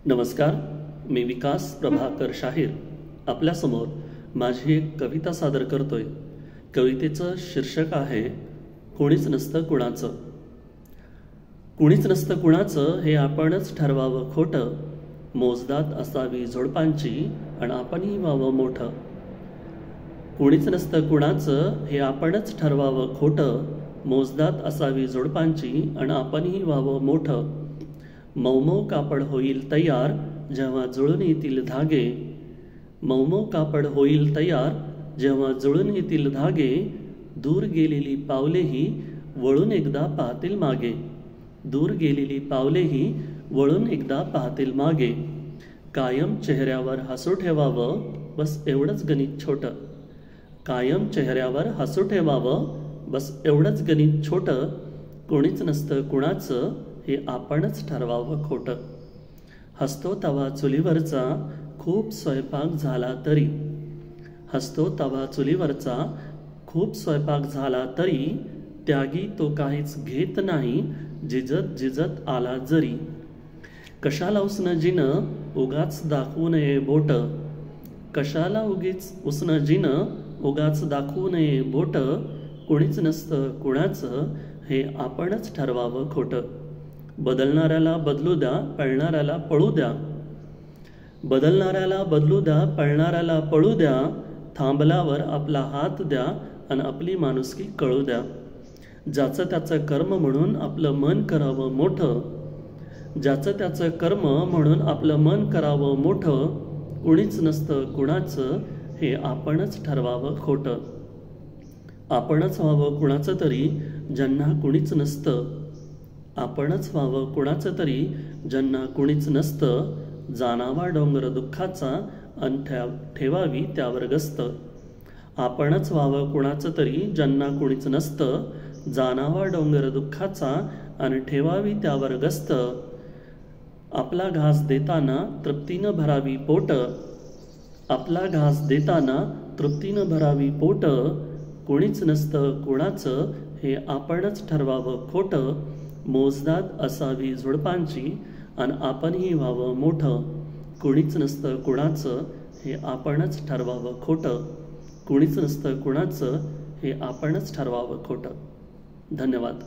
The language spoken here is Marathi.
नमस्कार, मी विकास प्रभाकर शाहीर आपल्यासमोर माझी एक कविता सादर करतोय। कवितेचं शीर्षक आहे कुणीच नसतं कुणाचं। कुणीच नसतं कुणाचं हे आपणच ठरवावं खोटं, मोजदात असावी झोडपांची आणि आपणही व्हावं मोठं। कुणीच नसतं कुणाचं हे आपणच ठरवावं खोटं, मोजदात असावी झोडपांची आणि आपणही व्हावं मोठं। मऊ कापड होईल तयार जेव्हा जुळून येतील धागे, मऊ कापड होईल तयार जेव्हा जुळून येतील धागे, दूर गेलेली पावलेही वळून एकदा पाहतील मागे, दूर गेलेली पावलेही वळून एकदा पाहतील मागे। कायम चेहऱ्यावर हसू ठेवावं बस एवढंच गणित छोटं, कायम चेहऱ्यावर हसू ठेवावं बस एवढंच गणित छोटं। कोणीच नसतं कुणाचं हे आपणच ठरवावं खोटं। हसतो तवा चुलीवरचा खूप स्वयंपाक झाला तरी, हसतो तवा चुलीवरचा खूप स्वयंपाक झाला तरी, त्यागी तो काहीच घेत नाही जिजत जिजत आला जरी। कशाला उसनं जिनं उगाच दाखवू नये बोट, कशाला उगीच उसनं जिनं उगाच दाखवू नये बोट। कोणीच नसतं कुणाचं हे आपणच ठरवावं खोटं। बदलणाऱ्याला बदलू द्या, पळणाऱ्याला पळू द्या, बदलणाऱ्याला बदलू द्या, पळणाऱ्याला पळू द्या। थांबल्यावर आपला हात द्या आणि आपली माणुसकी कळू द्या। ज्याचं त्याचं कर्म म्हणून आपलं मन करावं मोठं, ज्याचं त्याचं कर्म म्हणून आपलं मन करावं मोठं। कुणीच नसतं कुणाचं हे आपणच ठरवावं खोटं। आपणच व्हावं कुणाचं तरी ज्यांना कुणीच नसतं, आपणच व्हावं कुणाचं तरी ज्यांना कुणीच नसतं। जाणावा डोंगर दुःखाचा अन ठेवावी त्यावर गस्त, आपणच व्हावं कुणाचं तरी ज्यांना कुणीच नसतं। जाणावा डोंगर दुःखाचा अन ठेवावी त्यावर गस्त। आपला घास देताना तृप्तीनं भरावी पोट, आपला घास देताना तृप्तीनं भरावी पोट। कोणीच नसतं कुणाचं हे आपणच ठरवावं खोटं, मोजदात असावी झुडपांची आणि आपणही व्हावं मोठं। कुणीच नसतं कुणाचं हे आपणच ठरवावं खोटं, कुणीच नसतं कुणाचं हे आपणच ठरवावं खोटं। धन्यवाद।